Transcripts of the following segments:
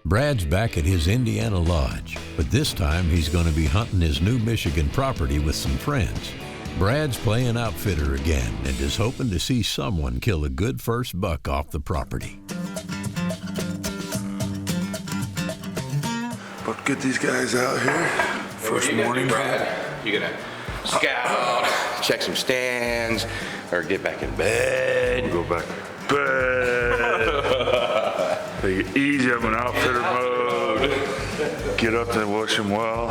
Brad's back at his Indiana lodge, but this time he's going to be hunting his new Michigan property with some friends. Brad's playing outfitter again and is hoping to see someone kill a good first buck off the property. But get these guys out here. First morning, Brad. You gonna scout, check some stands, or get back in bed? We'll go back to bed. Take it easy. I'm in outfitter mode. Get up there, wash them well.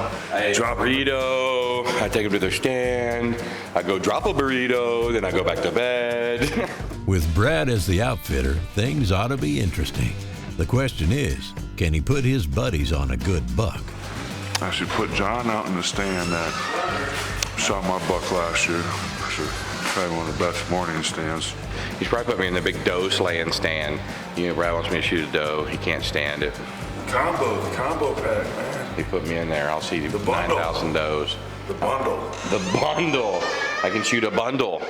Drop a burrito. I take them to their stand. I go drop a burrito. Then I go back to bed. With Brad as the outfitter, things ought to be interesting. The question is, can he put his buddies on a good buck? I should put John out in the stand that shot my buck last year. Probably one of the best morning stands. He's probably put me in the big doe slaying stand. You know, Brad wants me to shoot a doe. He can't stand it. The combo pack, man. He put me in there. I'll see 9,000 does. The bundle. The bundle. I can shoot a bundle.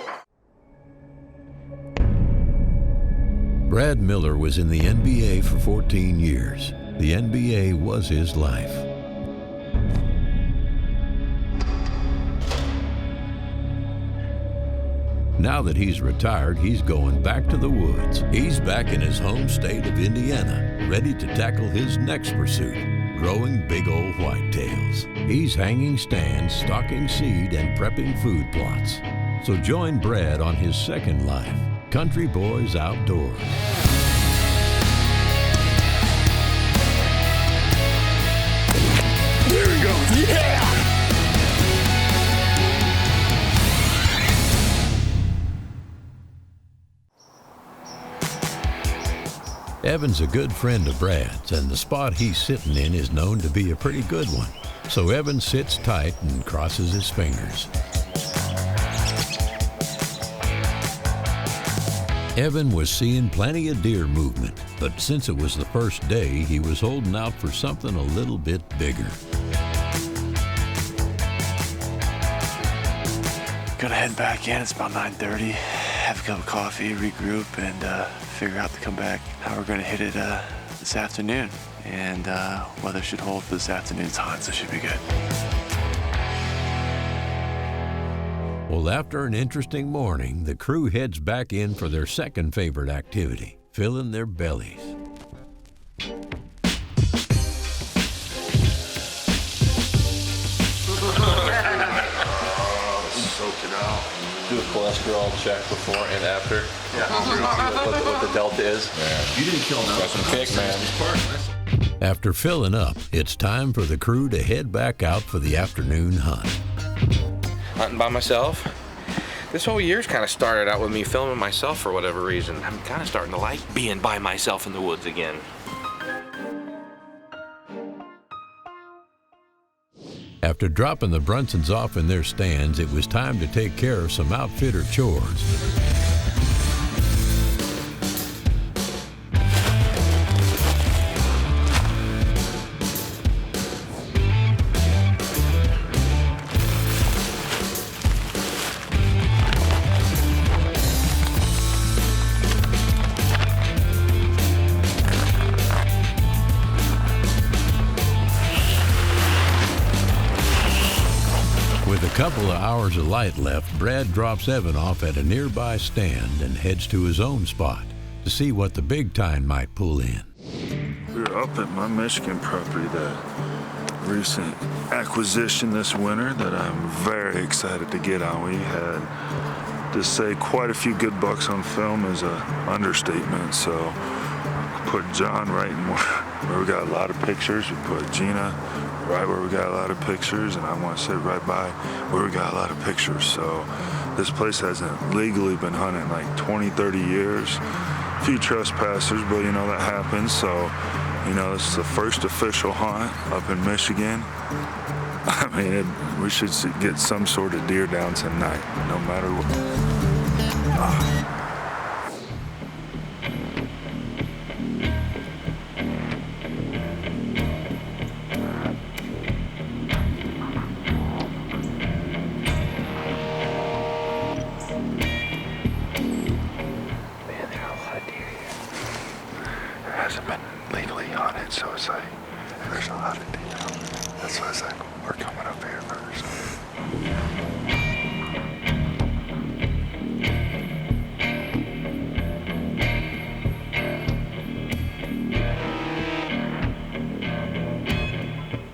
Brad Miller was in the NBA for 14 years. The NBA was his life. Now that he's retired, he's going back to the woods. He's back in his home state of Indiana, ready to tackle his next pursuit, growing big old whitetails. He's hanging stands, stocking seed, and prepping food plots. So join Brad on his second life, Country Boys Outdoors. There we go. Yeah! Evan's a good friend of Brad's, and the spot he's sitting in is known to be a pretty good one. So Evan sits tight and crosses his fingers. Evan was seeing plenty of deer movement, but since it was the first day, he was holding out for something a little bit bigger. Gonna head back in. It's about 9:30. Have a cup of coffee, regroup, and figure out the comeback. How we're gonna hit it this afternoon. And weather should hold for this afternoon's hunt, so it should be good. Well, after an interesting morning, the crew heads back in for their second favorite activity, filling their bellies. Soak it out. Do a cholesterol check before and after. Yeah. What the delta is. Yeah. You didn't kill nothing. Got some kick, man. After filling up, it's time for the crew to head back out for the afternoon hunt. Hunting by myself. This whole year's kind of started out with me filming myself for whatever reason. I'm kind of starting to like being by myself in the woods again. After dropping the Brunsons off in their stands, it was time to take care of some outfitter chores. With a couple of hours of light left, Brad drops Evan off at a nearby stand and heads to his own spot to see what the big time might pull in. We're up at my Michigan property, the recent acquisition this winter that I'm very excited to get on. We had, to say quite a few good bucks on film is an understatement, so I put John right in where we got a lot of pictures. We put Gina right where we got a lot of pictures, and I want to sit right by where we got a lot of pictures. So this place hasn't legally been hunted in like 20, 30 years. A few trespassers, but you know, that happens. So, you know, this is the first official hunt up in Michigan. I mean, we should get some sort of deer down tonight, no matter what.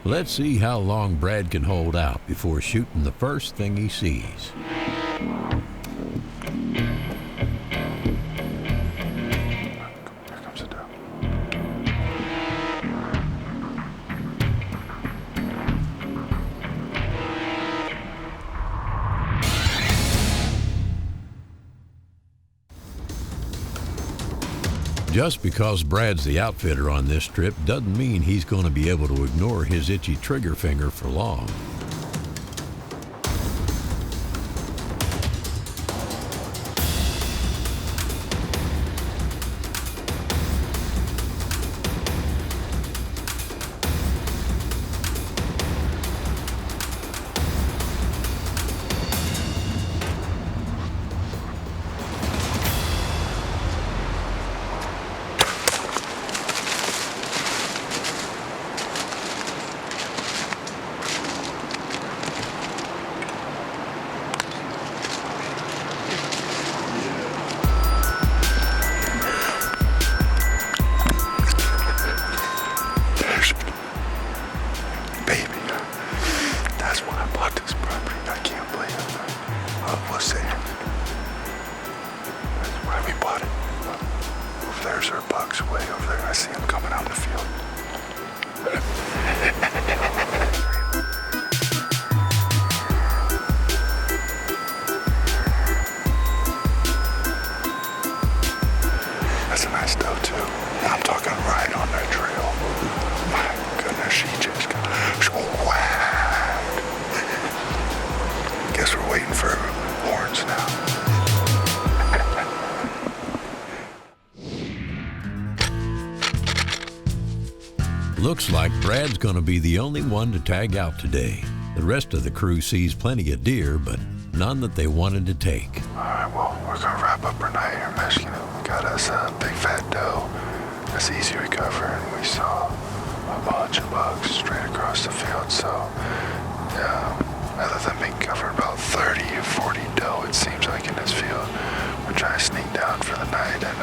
Let's see how long Brad can hold out before shooting the first thing he sees. Here comes the doe. Just because Brad's the outfitter on this trip doesn't mean he's going to be able to ignore his itchy trigger finger for long. There's our bucks way over there. I see them coming out in the field. That's a nice doe too. And I'm talking right on that trail. My goodness, she just got whacked. Guess we're waiting for horns now. Looks like Brad's going to be the only one to tag out today. The rest of the crew sees plenty of deer, but none that they wanted to take. All right, well, we're going to wrap up our night here in Michigan. We got us a big fat doe. That's easy to recover, and we saw a bunch of bucks straight across the field. So, other than being covered about 30 or 40 doe, it seems like in this field, we're trying to sneak down for the night and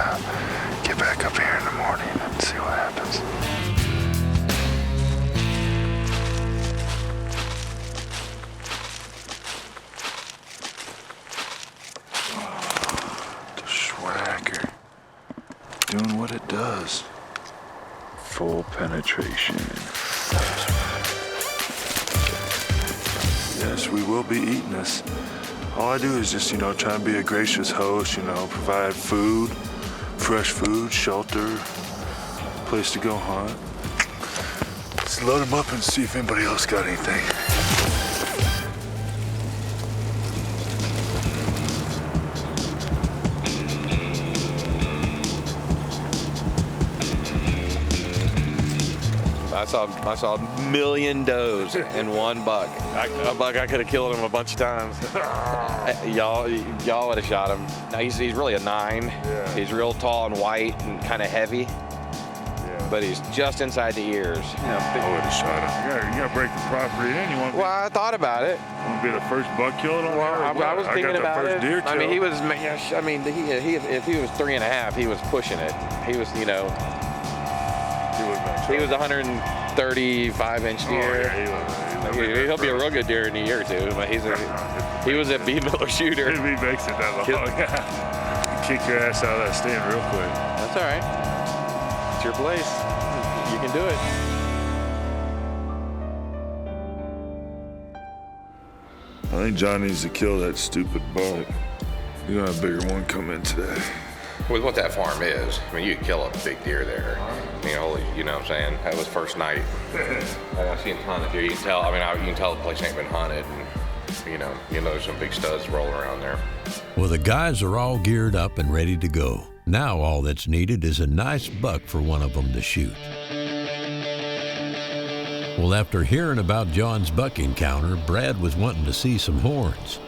get back up here in the morning and see what happens. Doing what it does. Full penetration. Yes, we will be eating this. All I do is just, try and be a gracious host, provide food, fresh food, shelter, place to go hunt. Let's load them up and see if anybody else got anything. I saw a million does in one buck. A buck I could have killed him a bunch of times. Y'all would have shot him. Now he's really a 9. Yeah. He's real tall and white and kind of heavy. Yeah. But he's just inside the ears. I would have shot him. You gotta break the property in. Well, I thought about it. Want to be the first buck killed on there? I was thinking about it. Deer I mean, kill. he was. I mean, if he was 3.5, he was pushing it. He was, he was 135-inch deer. Oh, yeah, He'll be a real good deer in a year or two. But he was a B. Miller shooter. If he makes it that long, kick your ass out of that stand real quick. That's all right. It's your place. You can do it. I think John needs to kill that stupid buck. You're gonna have a bigger one come in today. With what that farm is, I mean, you could kill a big deer there. You know what I'm saying? That was first night. I've seen a ton of deer. You can tell. I mean, you can tell the place ain't been hunted. And, there's some big studs rolling around there. Well, the guys are all geared up and ready to go. Now all that's needed is a nice buck for one of them to shoot. Well, after hearing about John's buck encounter, Brad was wanting to see some horns.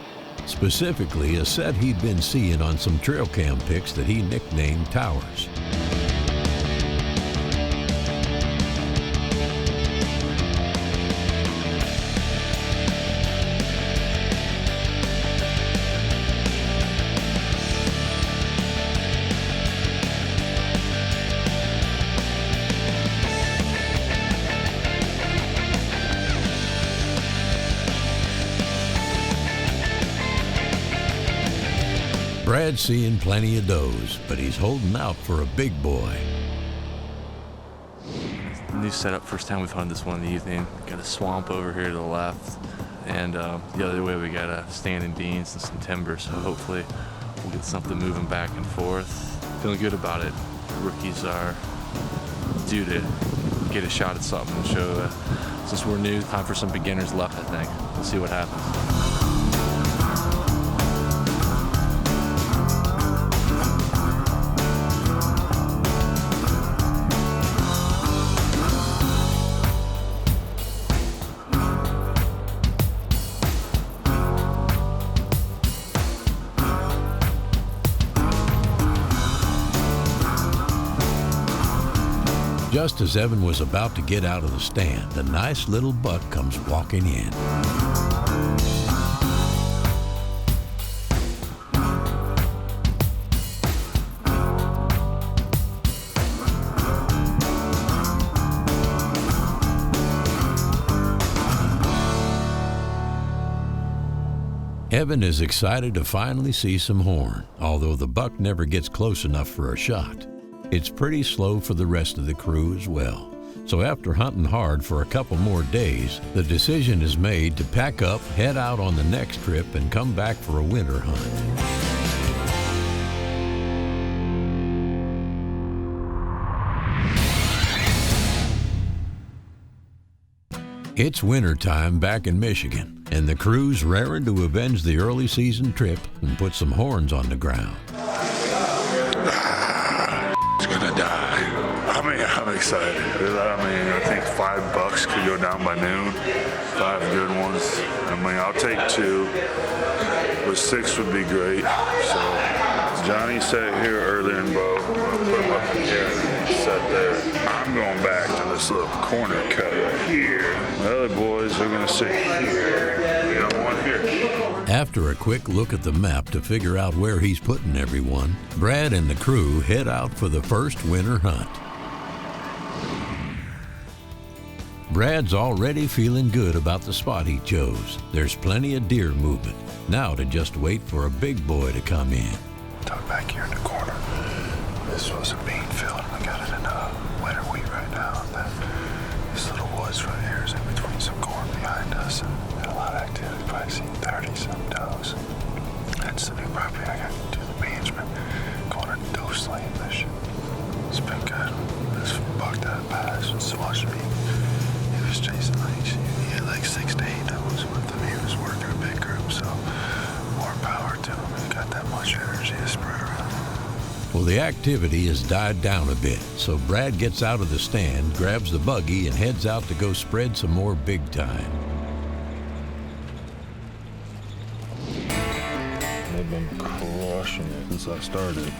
Specifically, a set he'd been seeing on some trail cam pics that he nicknamed Towers. Brad's seeing plenty of does, but he's holding out for a big boy. New setup, first time we've hunted this one in the evening. Got a swamp over here to the left, and the other way we got a standing beans and some timber, so hopefully we'll get something moving back and forth. Feeling good about it. The rookies are due to get a shot at something and show, since we're new, time for some beginners left, I think. We'll see what happens. Just as Evan was about to get out of the stand, a nice little buck comes walking in. Evan is excited to finally see some horn, although the buck never gets close enough for a shot. It's pretty slow for the rest of the crew as well. So after hunting hard for a couple more days, the decision is made to pack up, head out on the next trip, and come back for a winter hunt. It's wintertime back in Michigan, and the crew's raring to avenge the early season trip and put some horns on the ground. I'm excited. I think 5 bucks could go down by noon. 5 good ones. I'll take 2, but 6 would be great. So Johnny sat here earlier in Bo. I'll put him up in here. He sat there. I'm going back to this little corner cut right here. The other boys are going to sit here. We don't want here. After a quick look at the map to figure out where he's putting everyone, Brad and the crew head out for the first winter hunt. Brad's already feeling good about the spot he chose. There's plenty of deer movement. Now to just wait for a big boy to come in. Tucked back here in the corner. This was a bean field. We got it in winter wheat right now. This little woods right here is in between some corn behind us, and a lot of activity. Probably seen 30-some does. That's the new property I got to do the management. Going on doe slaying mission. It's been good. This buck that passed was watching me. He was chasing he had like 6 to 8 does with him. He was working a big group, so more power to him. He got that much energy to spread around. Well, the activity has died down a bit, so Brad gets out of the stand, grabs the buggy, and heads out to go spread some more big time. They've been crushing it since I started.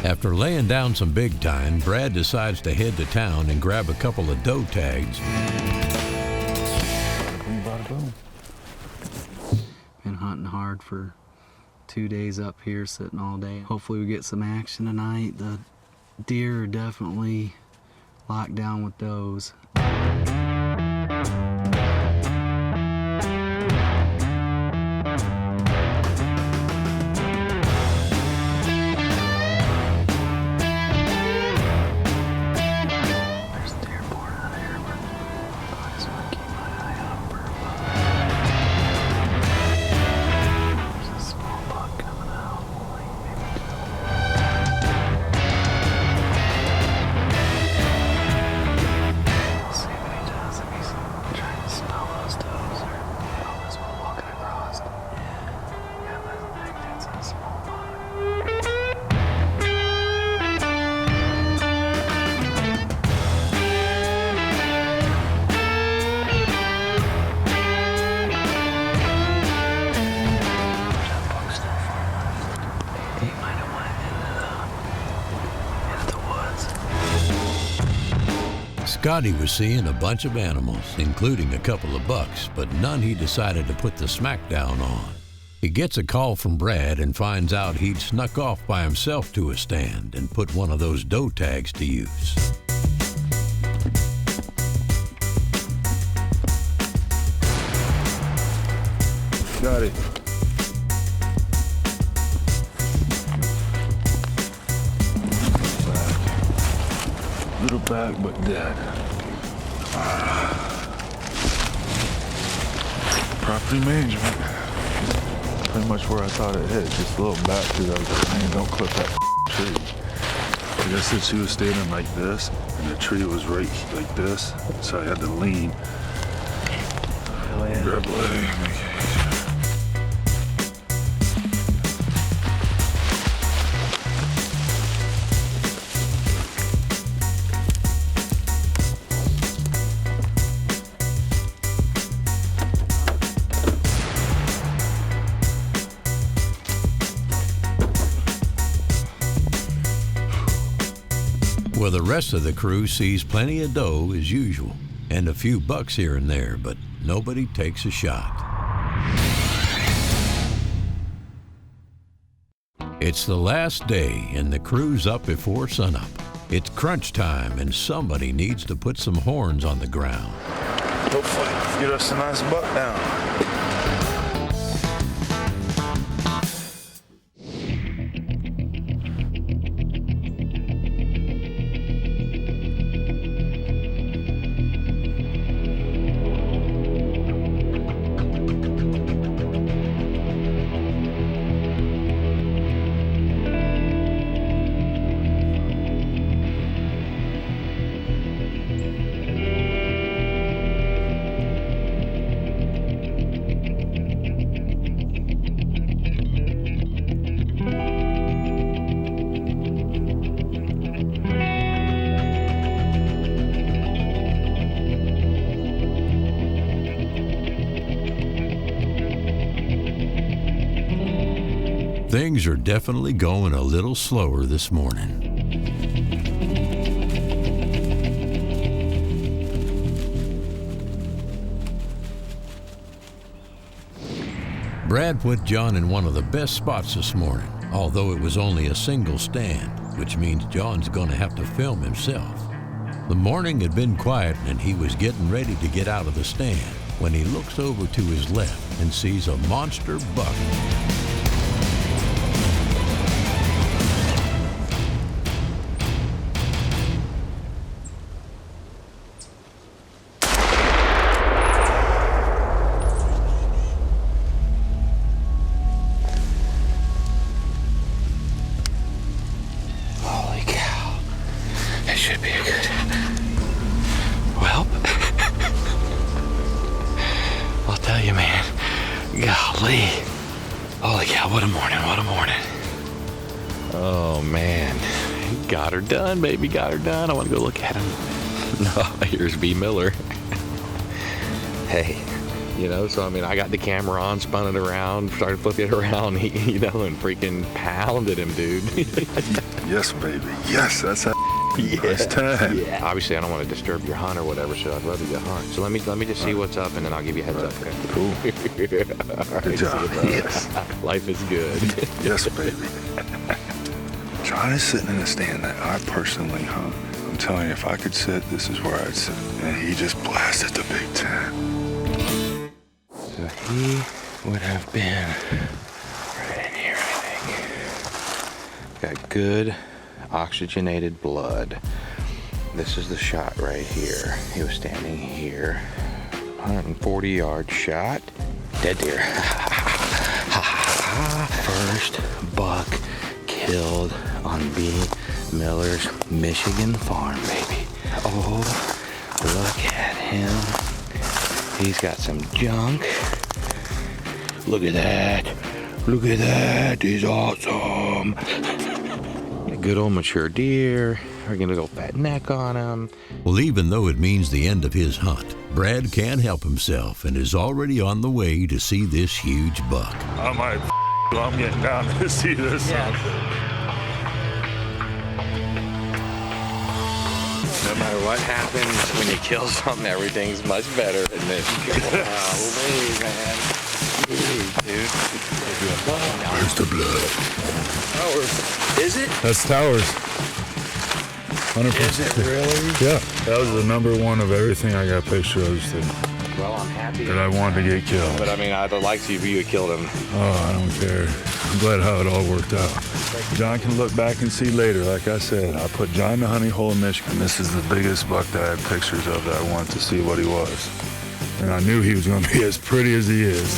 After laying down some big time, Brad decides to head to town and grab a couple of doe tags. Bada boom. Been hunting hard for 2 days up here, sitting all day. Hopefully we get some action tonight. The deer are definitely locked down with does. Scotty was seeing a bunch of animals, including a couple of bucks, but none he decided to put the smackdown on. He gets a call from Brad and finds out he'd snuck off by himself to a stand and put one of those doe tags to use. Got it. Little back, but dead. Property management. Pretty much where I thought it hit. Just a little back because I was like, man, don't clip that tree. I guess that she was standing like this, and the tree was right like this, so I had to lean. Grab a leg, make it easier. Well, the rest of the crew sees plenty of doe as usual, and a few bucks here and there, but nobody takes a shot. It's the last day, and the crew's up before sunup. It's crunch time, and somebody needs to put some horns on the ground. Hopefully, get us a nice buck down. Things are definitely going a little slower this morning. Brad put John in one of the best spots this morning, although it was only a single stand, which means John's going to have to film himself. The morning had been quiet and he was getting ready to get out of the stand when he looks over to his left and sees a monster buck. Should be a good. Well, I'll tell you, man. Golly. Holy cow, what a morning, what a morning. Oh, man. Got her done, baby, got her done. I want to go look at him. No, here's B. Miller. Hey, you know, so I mean, I got the camera on, spun it around, started flipping it around, you know, and freaking pounded him, dude. Yes, baby. Yes, that's how. Yeah. Nice time. Yeah. Obviously, I don't want to disturb your hunt or whatever, so I'd rather you hunt. So let me just see what's up, and then I'll give you a heads up. Okay? Cool. All Good job. Yes. Life is good. Yes, baby. John is sitting in a stand that I personally hunt. I'm telling you, if I could sit, this is where I'd sit. And he just blasted the Big Ten. So he would have been right in here, I think. Got good oxygenated blood. This is the shot right here. He was standing here. 140-yard shot. Dead deer. First buck killed on B. Miller's Michigan farm, baby. Oh, look at him. He's got some junk. Look at that. Look at that. He's awesome. A good old mature deer. We're gonna go fat neck on him. Well, even though it means the end of his hunt, Brad can't help himself and is already on the way to see this huge buck. I'm getting down to see this. Yeah. No matter what happens, when you kill something, everything's much better. And then, golly, man. dude. Where's the blood? Towers. Is it? That's Towers. 100%. Is it really? Yeah, that was the number one of everything I got pictures Well, I'm happy. that I wanted to get killed. But I mean, I'd like to if you had killed him. Oh, I don't care. I'm glad how it all worked out. John can look back and see later. Like I said, I put John in the honey hole in Michigan. This is the biggest buck that I had pictures of that I wanted to see what he was. And I knew he was going to be as pretty as he is.